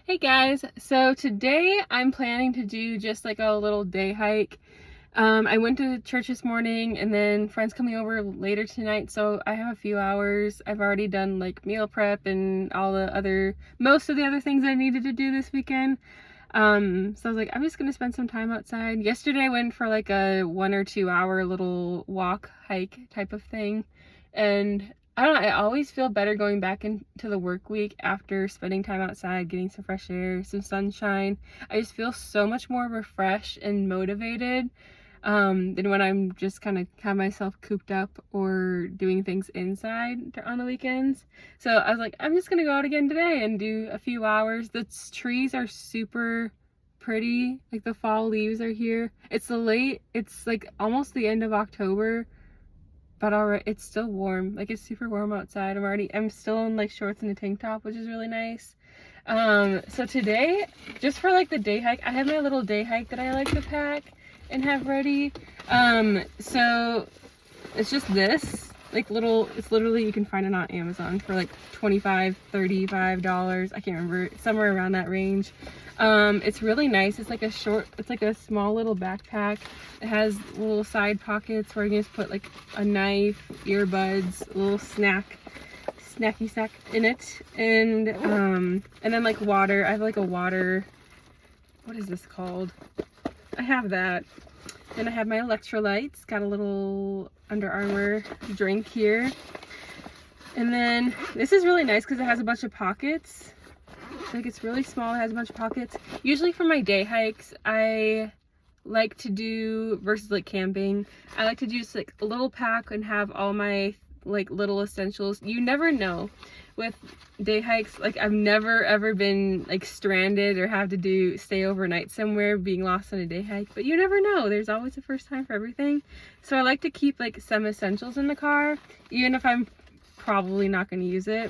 Hey guys, so today I'm planning to do just like a little day hike. I went to church this morning and then friends coming over later tonight, so I have a few hours. I've already done like meal prep and most of the other things I needed to do this weekend. So I was like, I'm just gonna spend some time outside. Yesterday I went for like a 1 or 2 hour little walk, hike type of thing, and I don't know, I always feel better going back into the work week after spending time outside, getting some fresh air, some sunshine. I just feel so much more refreshed and motivated than when I'm just kind of have myself cooped up or doing things inside on the weekends. So I was like, I'm just gonna go out again today and do a few hours. The trees are super pretty, like the fall leaves are here. It's like almost the end of October, but already it's still warm. Like it's super warm outside. I'm still in like shorts and a tank top, which is really nice. So today, just for like the day hike, I have my little day hike that I like to pack and have ready. So it's just this it's literally, you can find it on Amazon for like $25, $35. I can't remember, somewhere around that range. It's really nice. It's like a small little backpack. It has little side pockets where you can just put like a knife, earbuds, a little snacky snack in it, and then like water. I have like a water, what is this called? I have that. Then I have my electrolytes, got a little Under Armour drink here. And then this is really nice because it has a bunch of pockets. Like it's really small, it has a bunch of pockets. Usually for my day hikes, I like to do, versus like camping, I like to do just like a little pack and have all my like little essentials. You never know with day hikes. Like I've never ever been like stranded or have to stay overnight somewhere being lost on a day hike, but you never know. There's always a first time for everything. So I like to keep like some essentials in the car, even if I'm probably not going to use it.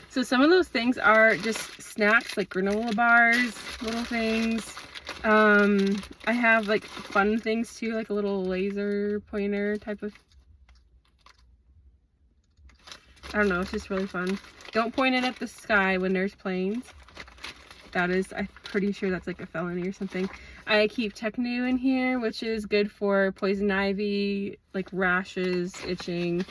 So some of those things are just snacks, like granola bars, little things. I have like fun things too, like a little laser pointer type of, I don't know, it's just really fun. Don't point it at the sky when there's planes. I'm pretty sure that's like a felony or something. I keep Tecnu in here, which is good for poison ivy, like rashes, itching.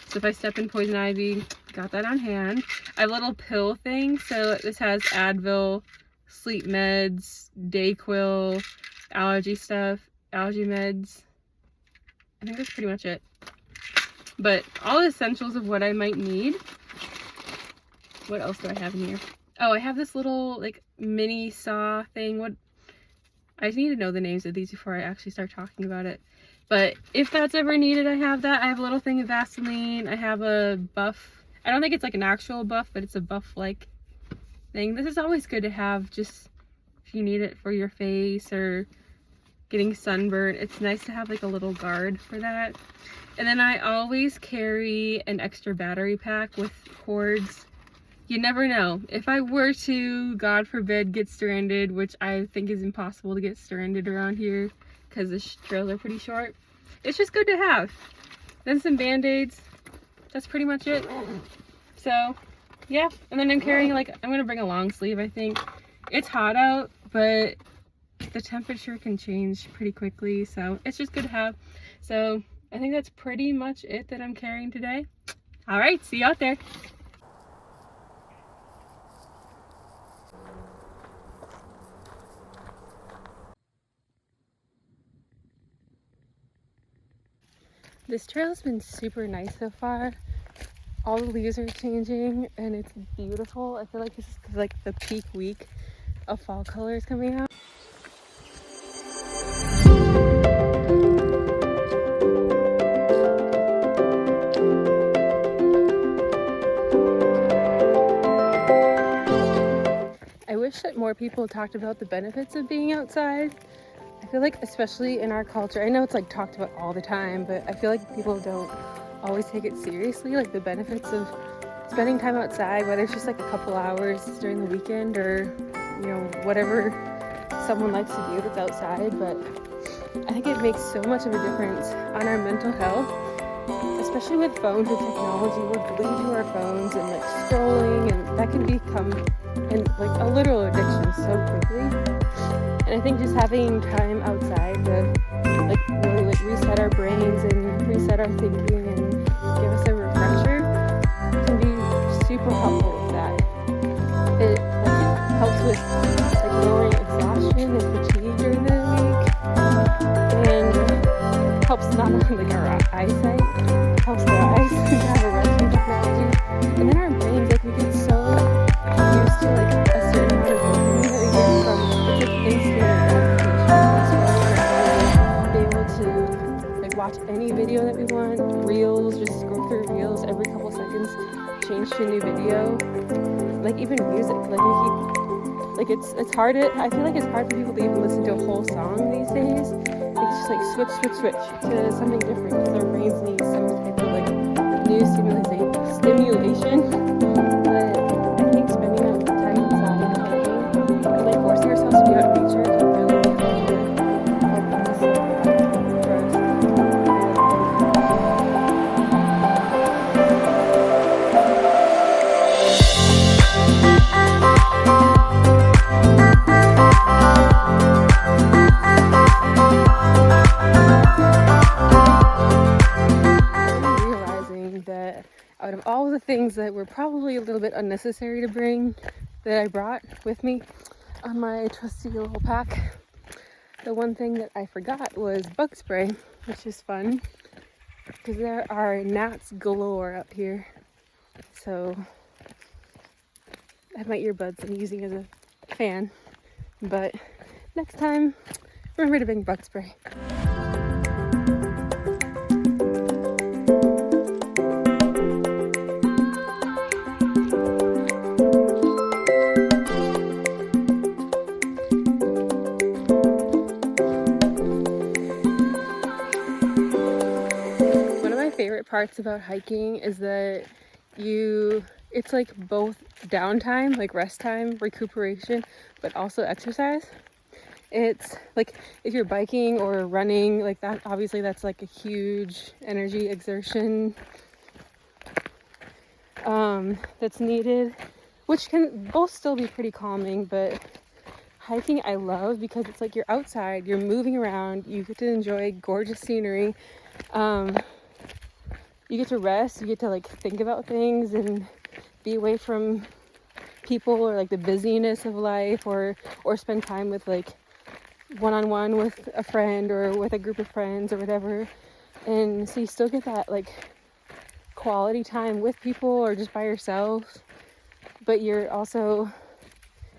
So if I step in poison ivy, got that on hand. I have a little pill thing. So this has Advil, sleep meds, Dayquil, allergy stuff, allergy meds. I think that's pretty much it. But all the essentials of what I might need. What else do I have in here? Oh, I have this little like mini saw thing. I just need to know the names of these before I actually start talking about it. But if that's ever needed, I have that. I have a little thing of Vaseline. I have a buff. I don't think it's like an actual buff, but it's a buff-like thing. This is always good to have, just if you need it for your face or getting sunburned. It's nice to have like a little guard for that. And then I always carry an extra battery pack with cords. You never know. If I were to, God forbid, get stranded, which I think is impossible to get stranded around here because the trails are pretty short, it's just good to have. Then some band-aids. That's pretty much it. So, yeah. And then I'm carrying I'm going to bring a long sleeve, I think. It's hot out, but the temperature can change pretty quickly, so it's just good to have. So, I think that's pretty much it that I'm carrying today. All right, see you out there. This trail has been super nice so far. All the leaves are changing and it's beautiful. I feel like this is like the peak week of fall colors coming out. I wish that more people talked about the benefits of being outside. I feel like, especially in our culture, I know it's like talked about all the time, but I feel like people don't always take it seriously, like the benefits of spending time outside, whether it's just like a couple hours during the weekend or, you know, whatever someone likes to do that's outside. But I think it makes so much of a difference on our mental health, especially with phones and technology. We're glued to our phones and like scrolling, and that can become and like a literal addiction so quickly. And I think just having time outside to like really like reset our brains and reset our thinking and give us a refresher can be super helpful with that. It like helps with like lowering exhaustion and fatigue during the week, and helps not only like our eyesight, helps our eyes to have a resting technology, and then our brains, like we get so used to like a certain amount of dopamine that we get from it's like instant gratification. So we want to be able to like watch any video that we want, reels, just scroll through reels every couple seconds, change to a new video. Like even music, like we keep, like it's hard I feel like it's hard for people to even listen to a whole song these days. It's just like switch to something different because our brains need some type of like new stimulation. But I think spending that time outside and hiking and like forcing ourselves to be out in nature can really be help us for us. That out of all the things that were probably a little bit unnecessary to bring that I brought with me on my trusty little pack, the one thing that I forgot was bug spray, which is fun because there are gnats galore up here. So I have my earbuds I'm using as a fan, but next time remember to bring bug spray. Favorite parts about hiking is that it's like both downtime, like rest time, recuperation, but also exercise. It's like if you're biking or running like that, obviously that's like a huge energy exertion that's needed, which can both still be pretty calming. But hiking I love because it's like you're outside, you're moving around, you get to enjoy gorgeous scenery, you get to rest, you get to like think about things and be away from people or like the busyness of life, or spend time with like one-on-one with a friend or with a group of friends or whatever. And so you still get that like quality time with people or just by yourself, but you're also,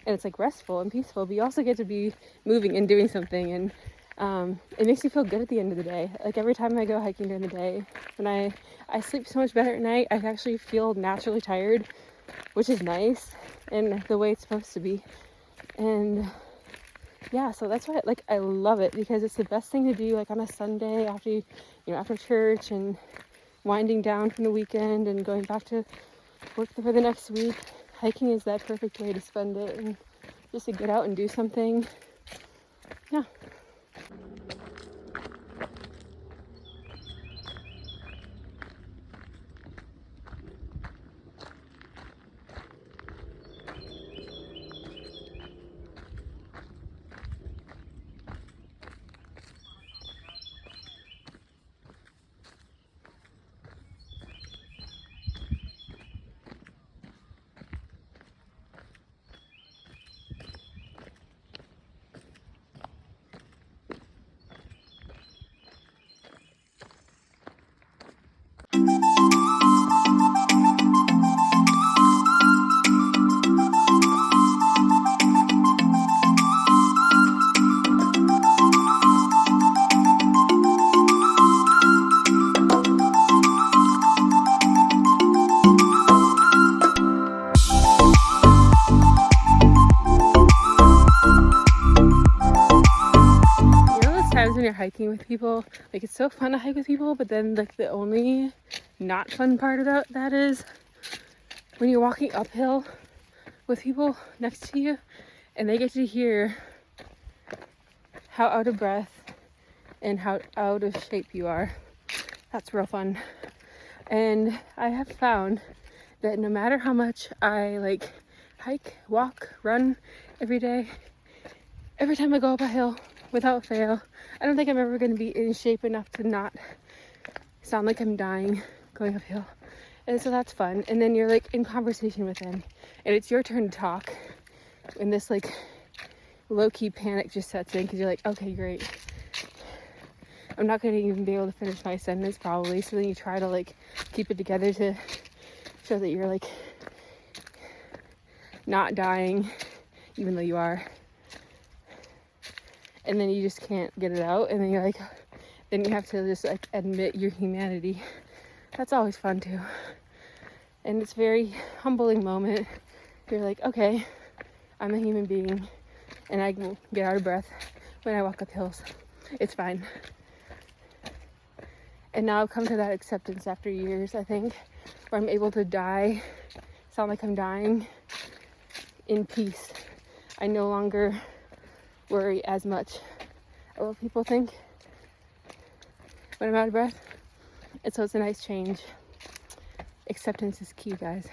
and it's like restful and peaceful, but you also get to be moving and doing something. And it makes me feel good at the end of the day. Like every time I go hiking during the day, when I sleep so much better at night, I actually feel naturally tired, which is nice and the way it's supposed to be. And yeah, so that's why like I love it, because it's the best thing to do like on a Sunday after after church and winding down from the weekend and going back to work for the next week. Hiking is that perfect way to spend it and just to get out and do something. Yeah. When you're hiking with people, like it's so fun to hike with people, but then like the only not fun part about that is when you're walking uphill with people next to you and they get to hear how out of breath and how out of shape you are. That's real fun. And I have found that no matter how much I like hike, walk, run every day. Every time I go up a hill, without fail. I don't think I'm ever going to be in shape enough to not sound like I'm dying going uphill. And so that's fun. And then you're like in conversation with them, and it's your turn to talk. And this like low-key panic just sets in because you're like, okay, great. I'm not going to even be able to finish my sentence probably. So then you try to like keep it together to show that you're like not dying, even though you are. And then you just can't get it out. And then you're like, then you have to just like admit your humanity. That's always fun too. And it's a very humbling moment. You're like, okay, I'm a human being and I will get out of breath when I walk up hills. It's fine. And now I've come to that acceptance after years, I think, where I'm able to die, sound like I'm dying in peace. I no longer worry as much about what people think when I'm out of breath. And so it's a nice change. Acceptance is key, guys.